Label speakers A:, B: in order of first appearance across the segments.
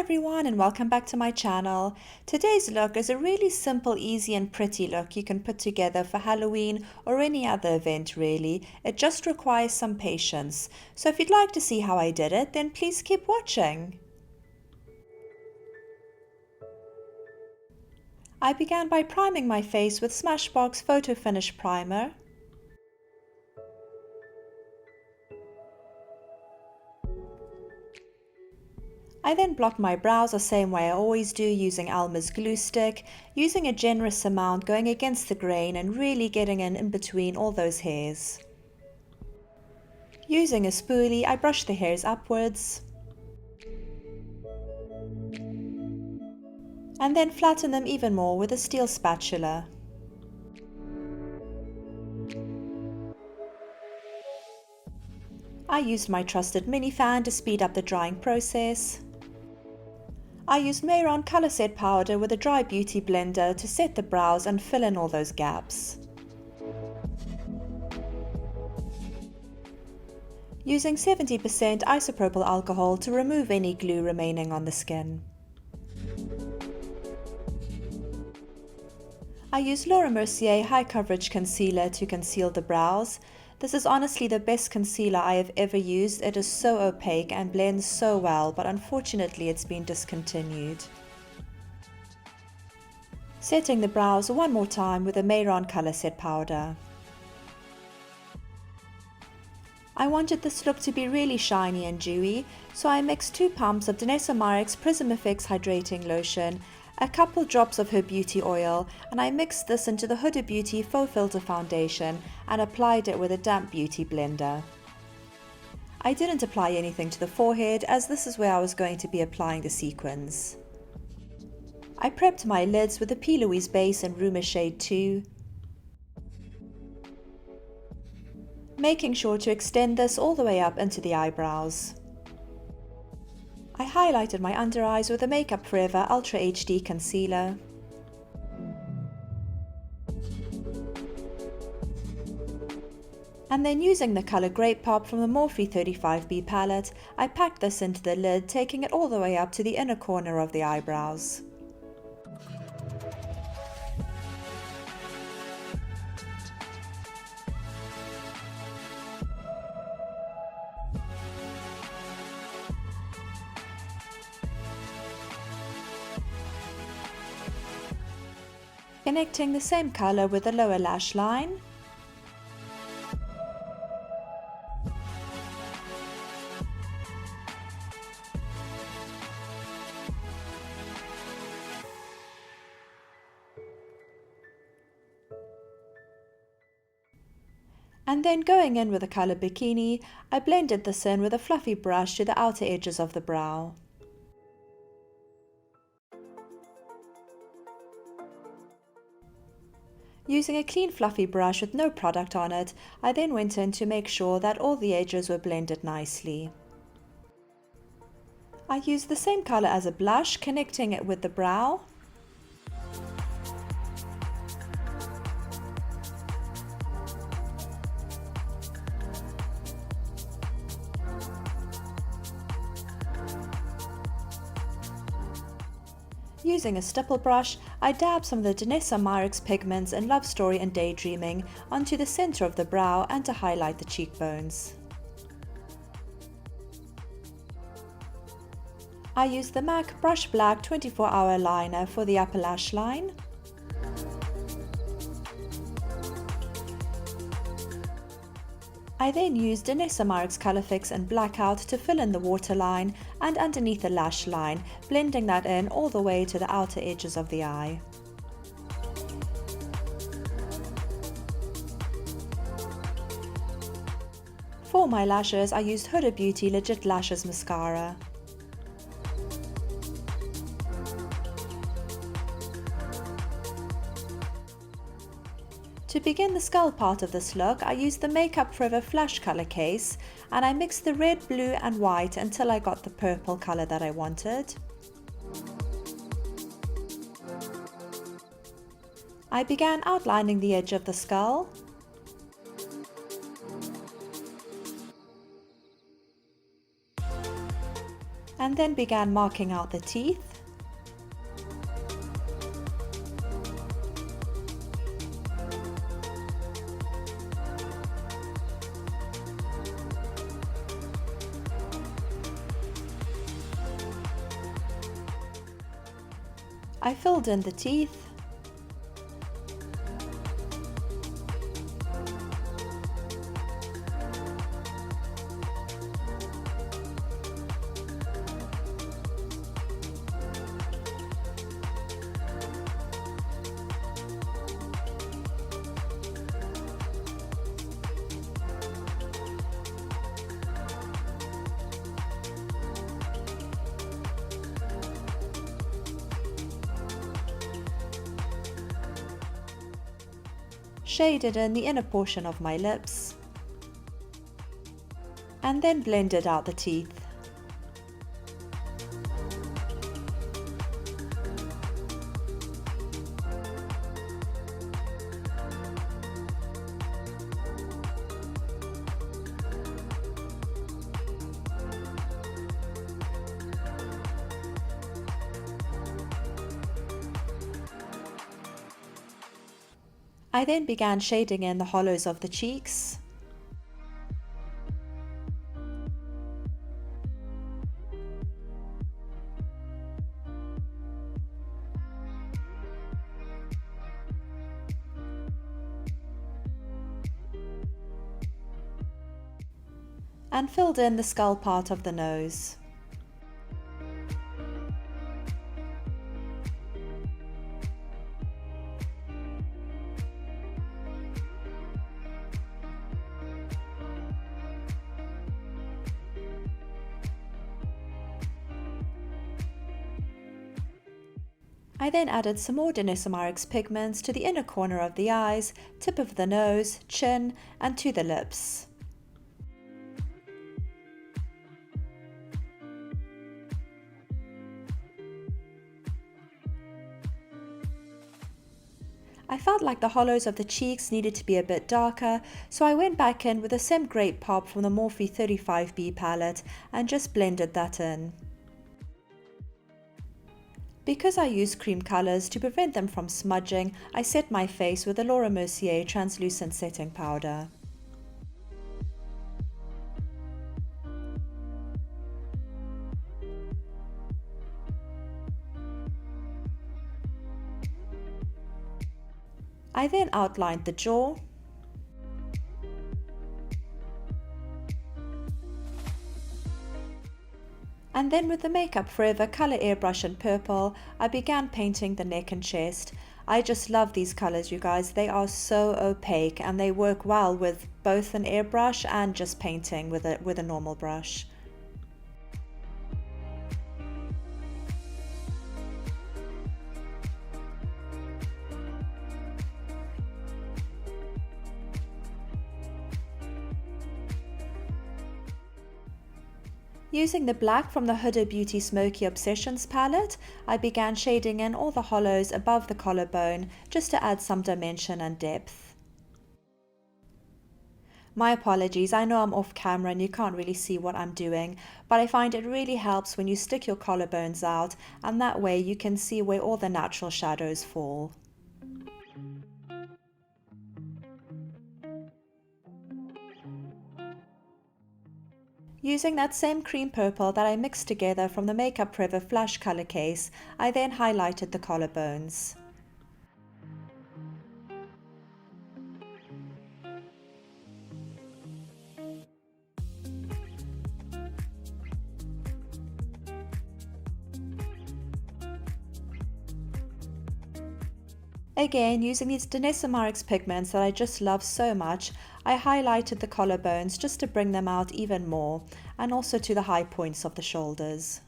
A: everyone and welcome back to my channel. Today's look is a really simple, easy and pretty look you can put together for Halloween or any other event really. It just requires some patience. So if you'd like to see how I did it, then please keep watching. I began by priming my face with Smashbox Photo Finish Primer. I then blocked my brows the same way I always do, using Elmers glue stick, using a generous amount, going against the grain and really getting in between all those hairs. Using a spoolie, I brushed the hairs upwards and then flatten them even more with a steel spatula. I used my trusted mini fan to speed up the drying process. I used Mehron Colorset powder with a dry beauty blender to set the brows and fill in all those gaps. Using 70% isopropyl alcohol to remove any glue remaining on the skin. I used Laura Mercier High Coverage Concealer to conceal the brows. This is honestly the best concealer I have ever used. It is so opaque and blends so well, but unfortunately it's been discontinued. Setting the brows one more time with a Mehron Colorset powder. I wanted this look to be really shiny and dewy, so I mixed 2 pumps of Danessa Myricks Prism Hydrating Lotion, a couple drops of her beauty oil, and I mixed this into the Huda Beauty Faux Filter Foundation and applied it with a damp beauty blender. I didn't apply anything to the forehead, as this is where I was going to be applying the sequins. I prepped my lids with the Louise base in Rumour shade 2, making sure to extend this all the way up into the eyebrows. I highlighted my under eyes with the Makeup Forever Ultra HD Concealer. And then using the colour Grape Pop from the Morphe 35B palette, I packed this into the lid, taking it all the way up to the inner corner of the eyebrows. Connecting the same colour with the lower lash line. And then going in with the colour Bikini, I blended this in with a fluffy brush to the outer edges of the brow. Using a clean fluffy brush with no product on it, I then went in to make sure that all the edges were blended nicely. I used the same colour as a blush, connecting it with the brow. Using a stipple brush, I dabbed some of the Danessa Myricks pigments in Love Story and Daydreaming onto the centre of the brow and to highlight the cheekbones. I used the MAC BrushBlack 24-hour liner for the upper lash line. I then used Danessa Myricks Colour Fix and Blackout to fill in the waterline and underneath the lash line, blending that in all the way to the outer edges of the eye. For my lashes, I used Huda Beauty Legit Lashes Mascara. To begin the skull part of this look, I used the Makeup Forever Flash Color case and I mixed the red, blue and white until I got the purple color that I wanted. I began outlining the edge of the skull. and then began marking out the teeth. I filled in the teeth. Shaded in the inner portion of my lips, and then blended out the teeth. I then began shading in the hollows of the cheeks. And filled in the skull part of the nose. I then added some more Danessa pigments to the inner corner of the eyes, tip of the nose, chin, and to the lips. I felt like the hollows of the cheeks needed to be a bit darker, so I went back in with a Sem Grape Pop from the Morphe 35B palette and just blended that in. Because I use cream colours to prevent them from smudging, I set my face with the Laura Mercier translucent setting powder. I then outlined the jaw. And then with the Makeup Forever Colour Airbrush in purple, I began painting the neck and chest. I just love these colours, you guys. They are so opaque and they work well with both an airbrush and just painting with a normal brush. Using the black from the Huda Beauty Smoky Obsessions palette, I began shading in all the hollows above the collarbone just to add some dimension and depth. My apologies, I know I'm off camera and you can't really see what I'm doing, but I find it really helps when you stick your collarbones out, and that way you can see where all the natural shadows fall. Using that same cream purple that I mixed together from the Makeup Forever Flash Color Case, I then highlighted the collarbones. Again, using these Danessa pigments that I just love so much, I highlighted the collarbones just to bring them out even more, and also to the high points of the shoulders.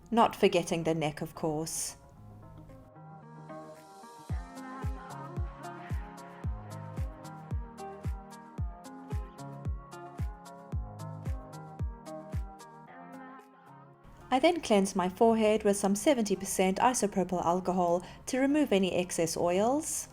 A: Not forgetting the neck, of course. I then cleanse my forehead with some 70% isopropyl alcohol to remove any excess oils.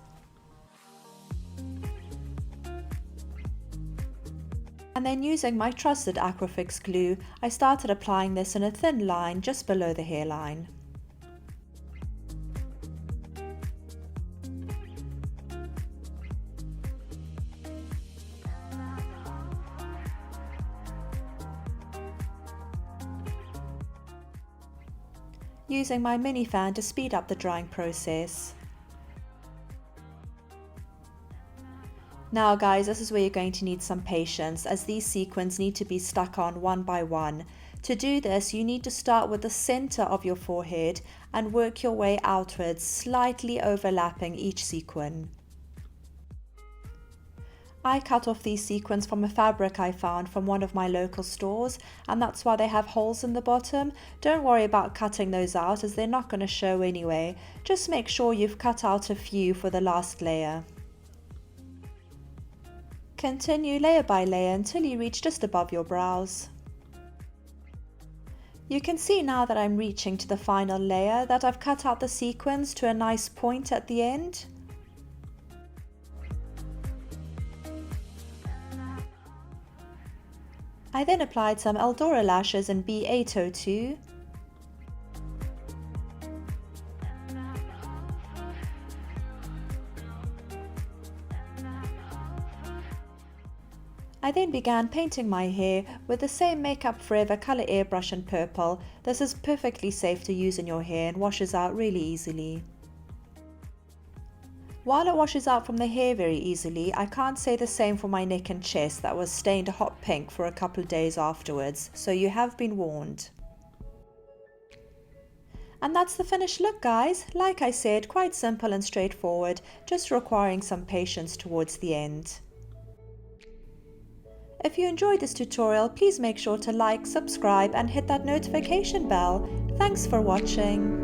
A: And then using my trusted Aquafix glue, I started applying this in a thin line just below the hairline. Using my mini fan to speed up the drying process. Now guys, this is where you're going to need some patience, as these sequins need to be stuck on one by one. To do this, you need to start with the center of your forehead and work your way outwards, slightly overlapping each sequin. I cut off these sequins from a fabric I found from one of my local stores, and that's why they have holes in the bottom. Don't worry about cutting those out, as they're not going to show anyway. Just make sure you've cut out a few for the last layer. Continue layer by layer until you reach just above your brows. You can see now that I'm reaching to the final layer that I've cut out the sequins to a nice point at the end. I then applied some Eldora lashes in B802. I then began painting my hair with the same Makeup Forever Color Airbrush in purple. This is perfectly safe to use in your hair and washes out really easily. While it washes out from the hair very easily, I can't say the same for my neck and chest that was stained a hot pink for a couple of days afterwards, so you have been warned. And that's the finished look guys. Like I said, quite simple and straightforward, just requiring some patience towards the end. If you enjoyed this tutorial, please make sure to like, subscribe and hit that notification bell. Thanks for watching.